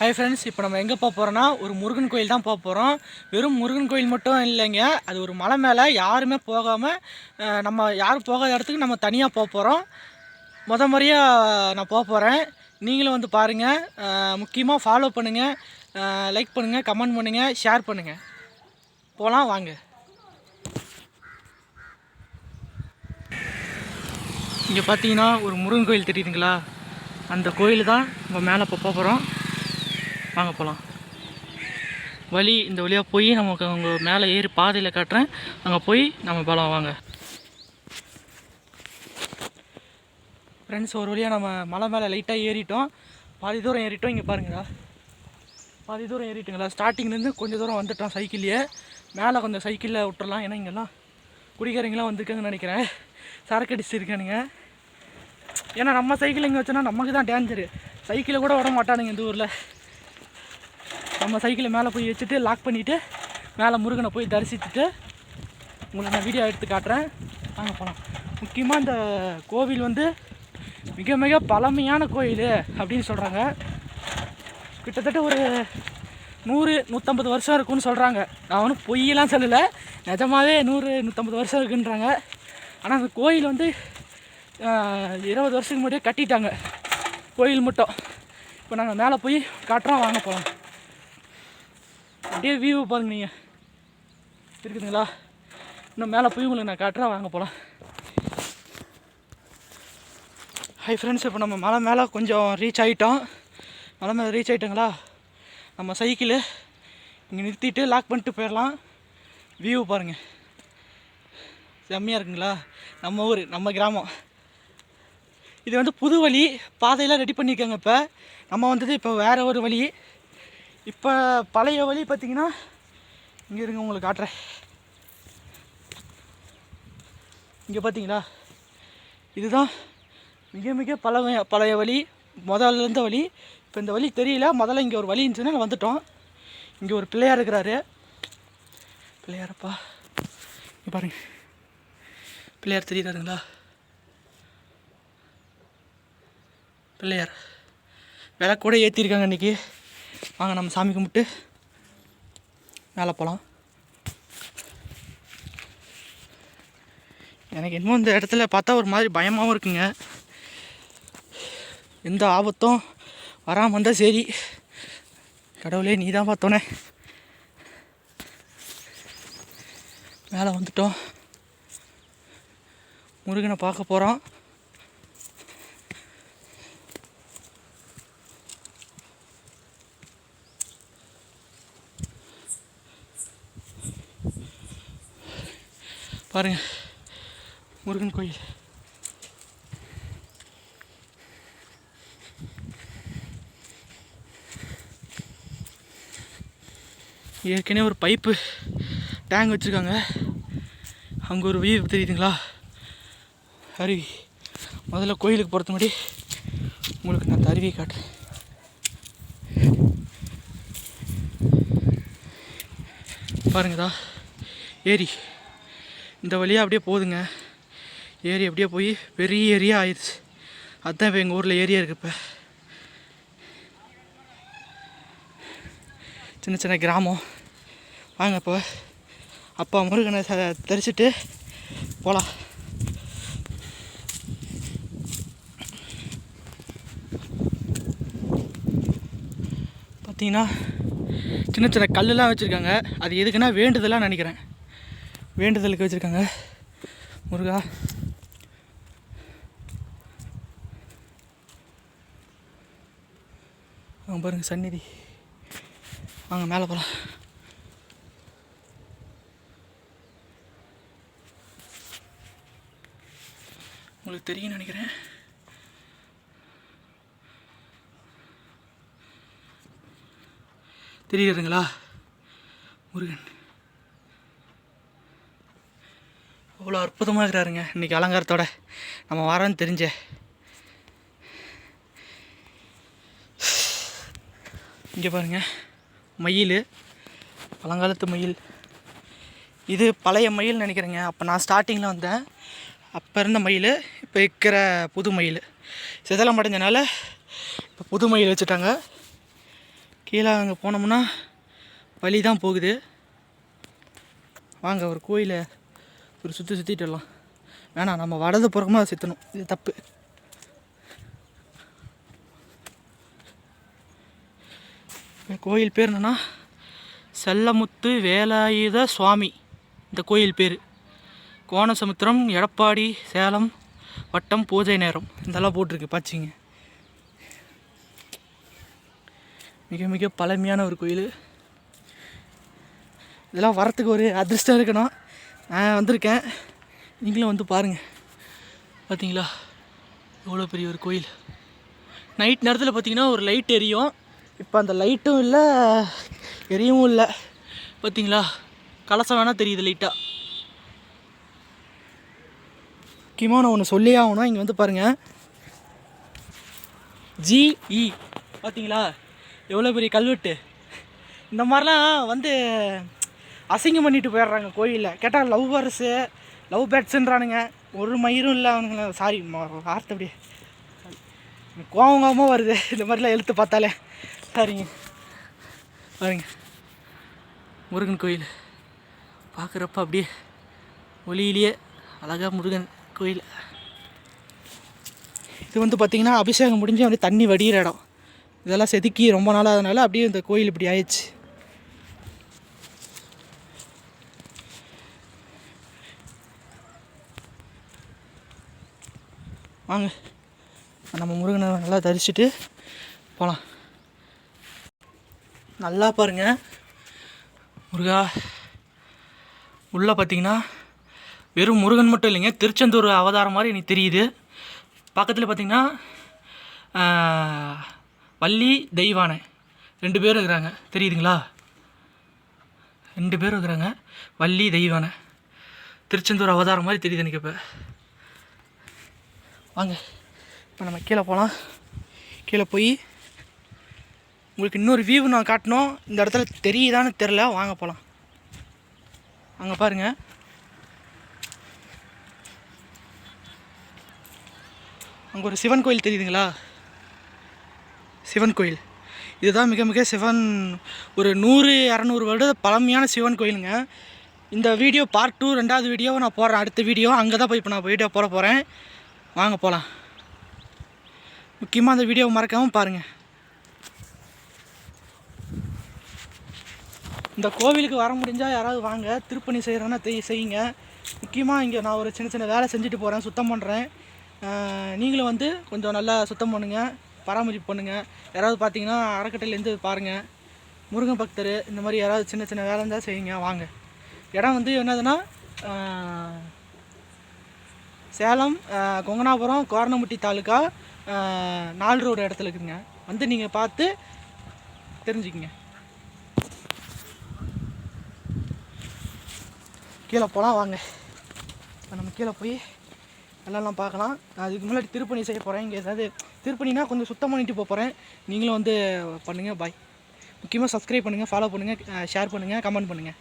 Hi friends, இப்போ நம்ம எங்கே போக போகிறோன்னா ஒரு முருகன் கோயில் தான் போக போகிறோம். வெறும் முருகன் கோயில் மட்டும் இல்லைங்க, அது ஒரு மலை மேலே யாருமே போகாமல் நம்ம யாரும் போகாத இடத்துக்கு நம்ம தனியாக போக போகிறோம். முறையாக நான் போக போகிறேன். நீங்களும் வந்து பாருங்கள். முக்கியமாக ஃபாலோ பண்ணுங்கள், லைக் பண்ணுங்கள், கமெண்ட் பண்ணுங்கள், ஷேர் பண்ணுங்கள். போகலாம் வாங்க. இங்கே பார்த்தீங்கன்னா ஒரு முருகன் கோயில் தெரியுதுங்களா? அந்த கோயில் தான் நம்ம மேலே போக போகிறோம். வாங்க போகலாம். வழி இந்த வழியாக போய் நமக்கு அவங்க மேலே ஏறி பாதையில் காட்டுறேன், அங்கே போய் நம்ம போகலாம் வாங்க. ஃப்ரெண்ட்ஸ், ஒரு வழியாக நம்ம மலை மேலே லைட்டாக ஏறிட்டோம். பாதி தூரம் ஏறிட்டோம். இங்கே பாருங்களா, பாதி தூரம் ஏறிட்டுங்களா. ஸ்டார்டிங்லேருந்து கொஞ்சம் தூரம் வந்துட்டோம் சைக்கிள்லேயே. மேலே கொஞ்சம் சைக்கிளில் விட்டுறலாம், ஏன்னா இங்கெல்லாம் குடிக்காரங்களாம் வந்திருக்காங்கன்னு நினைக்கிறேன். சரக்கு அடிச்சிருக்கானுங்க. ஏன்னா நம்ம சைக்கிள் இங்கே வச்சோன்னா நமக்கு தான் டேஞ்சரு. சைக்கிளை கூட விட மாட்டானுங்க இந்த ஊரில். நம்ம சைக்கிளை மேலே போய் வச்சுட்டு லாக் பண்ணிவிட்டு மேலே முருகனை போய் தரிசிச்சுட்டு உங்களுக்கு நான் வீடியோ எடுத்து காட்டுறேன். வாங்க போகலாம். முக்கியமாக இந்த கோவில் வந்து மிக மிக பழமையான கோயில் அப்படின்னு சொல்கிறாங்க. கிட்டத்தட்ட ஒரு 100-150 வருஷம் இருக்குன்னு சொல்கிறாங்க. நான் ஒன்றும் பொய்யெல்லாம் சொல்லலை, நிஜமாகவே 100-150 வருஷம் இருக்குன்றாங்க. ஆனால் அந்த கோயில் வந்து 20 வருஷத்துக்கு முன்னாடியே கட்டிட்டாங்க கோயில் மட்டும். இப்போ நாங்கள் மேலே போய் காட்டுறோம், வாங்க போகலாம். அப்படியே வியூ பாருங்க, நீங்கள் இருக்குதுங்களா? இன்னும் மேலே போய் உங்களுக்கு நான் காட்டுறேன், வாங்க போகலாம். ஹை ஃப்ரெண்ட்ஸ், இப்போ நம்ம மலை மேலே கொஞ்சம் ரீச் ஆகிட்டோம். மலை மேலே ரீச் ஆகிட்டோங்களா? நம்ம சைக்கிளு இங்கே நிறுத்திட்டு லாக் பண்ணிட்டு போயிடலாம். வியூ பாருங்கள், செம்மையாக இருக்குங்களா? நம்ம ஊர், நம்ம கிராமம். இது வந்து புது வழி, பாதையெல்லாம் ரெடி பண்ணியிருக்காங்க. இப்போ நம்ம வந்தது இப்போ வேறு ஒரு வழி. இப்போ பழைய வழி பார்த்திங்கன்னா இங்கே இருங்க, உங்களுக்கு காட்டுறேன். இங்கே பார்த்தீங்களா, இதுதான் மிக மிக பழைய வழி, முதல்ல இருந்த வழி. இப்போ இந்த வழி தெரியல, முதல்ல இங்கே ஒரு வழி இருந்துச்சுன்னா வந்துட்டோம். இங்கே ஒரு பிள்ளையார் இருக்கிறாரு. பிள்ளையாரப்பா, இங்கே பாருங்க, பிள்ளையார் தெரியுறாருங்களா? பிள்ளையார் விலை கூட ஏற்றிருக்காங்க இன்றைக்கி. வாங்க நம்ம சாமி கும்பிட்டு மேலே போகலாம். எனக்கு என்னமோ இந்த இடத்துல பார்த்தா ஒரு மாதிரி பயமாகவும் இருக்குங்க. எந்த ஆபத்தும் வராமல் வந்தால் சரி. கடவுளே, நீ தான் பார்த்தோன்னே. மேலே வந்துட்டோம், முருகனை பார்க்க போகிறோம். பாருங்க, முருகன் கோயில். ஏற்கனவே ஒரு பைப்பு டேங்க் வச்சுருக்காங்க. அங்கே ஒரு வியூ தெரியுதுங்களா, அருவி. முதல்ல கோயிலுக்கு போகிறது முன்னாடி உங்களுக்கு நான் அருவியை காட்டுறேன். பாருங்கதா, ஏரி இந்த வழியாக அப்படியே போகுதுங்க. ஏரி அப்படியே போய் பெரிய ஏரியா ஆயிடுச்சு. அதுதான் இப்போ எங்கள் ஊரில் ஏரியா இருக்குது. இப்போ சின்ன சின்ன கிராமம். வாங்க இப்போ அப்பா முருகனை தரிசிட்டு போகலாம். பார்த்தீங்கன்னா சின்ன சின்ன கல்லுலாம் வச்சுருக்காங்க. அது எதுக்குன்னா வேண்டுதலாக நினைக்கிறேன், வேண்டுதலுக்கு வச்சுருக்காங்க. முருகா, அவங்க பாருங்க சந்நிதி. வாங்க மேலே போகலாம். உங்களுக்கு தெரியும்னு நினைக்கிறேன். தெரியுதுங்களா முருகன்? அவ்வளோ அற்புதமாக இருக்கிறாருங்க இன்றைக்கி அலங்காரத்தோட. நம்ம வரோன்னு தெரிஞ்ச. இங்கே பாருங்கள், மயில், பழங்காலத்து மயில். இது பழைய மயில் நினைக்கிறேங்க. அப்போ நான் ஸ்டார்டிங்கில் வந்தேன், அப்போ இருந்த மயில். இப்போ இருக்கிற புது மயில் சிதலம் அடைஞ்சனால இப்போ புது மயில் வச்சுட்டாங்க. கீழே அங்கே போனோம்னா வழி தான் போகுது. வாங்க ஒரு கோயிலை ஒரு சுற்றிட்டு வரலாம். வேணாம், நம்ம வடது புறமாக சுற்றணும், இது தப்பு. கோயில் பேர் என்னன்னா செல்லமுத்து வேலாயுத சுவாமி. இந்த கோயில் பேர் கோணசமுத்திரம், எடப்பாடி, சேலம் வட்டம், பூஜை நேரம் இதெல்லாம் போட்டிருக்கு பாச்சிங்க. மிக மிக பழமையான ஒரு கோயில். இதெல்லாம் வரத்துக்கு ஒரு அதிர்ஷ்டம் இருக்கணும். நான் வந்திருக்கேன், நீங்களும் வந்து பாருங்கள். பார்த்தீங்களா எவ்வளோ பெரிய ஒரு கோயில். நைட் நேரத்தில் பார்த்தீங்கன்னா ஒரு லைட் எரியும். இப்போ அந்த லைட்டும் இல்லை, எரியவும் இல்லை. பார்த்தீங்களா, கலசம் வேணால் தெரியுது லைட்டாக. முக்கியமாக நான் ஒன்று சொல்லியே ஆகணும். இங்கே வந்து பாருங்கள், ஜிஇ பார்த்தீங்களா எவ்வளோ பெரிய கல்வெட்டு. இந்த மாதிரிலாம் வந்து அசிங்கம் பண்ணிட்டு போயிடுறாங்க கோயிலில். கேட்டால் லவ் பேர்ட்ஸு, லவ் பேர்ட்ஸுன்றானுங்க. ஒரு மயிரும் இல்லை அவனுங்கள. சாரி வார்த்தை அப்படியே கோவமாக வருது இந்த மாதிரிலாம் எழுத்து பார்த்தாலே. சரிங்க பாருங்க, முருகன் கோயில் பார்க்குறப்ப அப்படியே ஒளியிலேயே அழகாக முருகன் கோயில். இது வந்து பார்த்திங்கன்னா அபிஷேகம் முடிஞ்சு அப்படியே தண்ணி வடிகிற இடம். இதெல்லாம் செதுக்கி ரொம்ப நாள் ஆனதுனால அப்படியே இந்த கோயில் இப்படி ஆயிடுச்சு. வாங்க நம்ம முருகனை நல்லா தரிசிட்டு போகலாம். நல்லா பாருங்கள் முருகா. உள்ளே பார்த்தீங்கன்னா வெறும் முருகன் மட்டும் இல்லைங்க, திருச்செந்தூர் அவதாரம் மாதிரி எனக்கு தெரியுது. பக்கத்தில் பார்த்தீங்கன்னா வள்ளி தெய்வானை 2 பேர் இருக்கிறாங்க, தெரியுதுங்களா? 2 பேர் இருக்கிறாங்க, வள்ளி தெய்வானை. திருச்செந்தூர் அவதாரம் மாதிரி தெரியுது எனக்கு. இப்போ வாங்க இப்போ நம்ம கீழே போகலாம். கீழே போய் உங்களுக்கு இன்னொரு வியூ நான் காட்டணும். இந்த இடத்துல தெரியுதான்னு தெரில, வாங்க போகலாம். அங்கே பாருங்கள், அங்கே ஒரு சிவன் கோயில் தெரியுதுங்களா? சிவன் கோயில் இதுதான் மிக மிக சிவன் ஒரு 100-200 வருட பழமையான சிவன் கோயிலுங்க. இந்த வீடியோ பார்ட் 2 2வது வீடியோவை நான் போடுறேன். அடுத்த வீடியோ அங்கே தான் போய் இப்போ நான் வீடியோ போட போகிறேன். வாங்க போகலாம். முக்கியமாக அந்த வீடியோவை மறக்காமல் பாருங்கள். இந்த கோவிலுக்கு வர முடிஞ்சால் யாராவது வாங்க, திருப்பணி செய்கிறேன்னா செய்யுங்க. முக்கியமாக இங்கே நான் ஒரு சின்ன சின்ன வேலை செஞ்சுட்டு போகிறேன், சுத்தம் பண்ணுறேன். நீங்களும் வந்து கொஞ்சம் நல்லா சுத்தம் பண்ணுங்கள், பராமரிப்பு பண்ணுங்கள். யாராவது பார்த்தீங்கன்னா அறக்கட்டையிலேருந்து பாருங்கள், முருகன் பக்தர் இந்த மாதிரி யாராவது சின்ன சின்ன வேலை இருந்தால் செய்யுங்க. வாங்க. இடம் வந்து என்னதுன்னா சேலம் கொங்கனாபுரம் கோரணமுட்டி தாலுக்கா 4 ரோடு இடத்துல இருக்குதுங்க. வந்து நீங்கள் பார்த்து தெரிஞ்சுக்கிங்க. கீழே போகலாம் வாங்க. நம்ம கீழே போய் எல்லாம் பார்க்கலாம். நான் அதுக்கு முன்னாடி திருப்பணி செய்ய போகிறேன். இங்கே ஏதாவது திருப்பணினா கொஞ்சம் சுத்தம் பண்ணிட்டு போகிறேன். நீங்களும் வந்து பண்ணுங்கள். பாய். முக்கியமாக சப்ஸ்கிரைப் பண்ணுங்கள், ஃபாலோ பண்ணுங்கள், ஷேர் பண்ணுங்கள், கமெண்ட் பண்ணுங்கள்.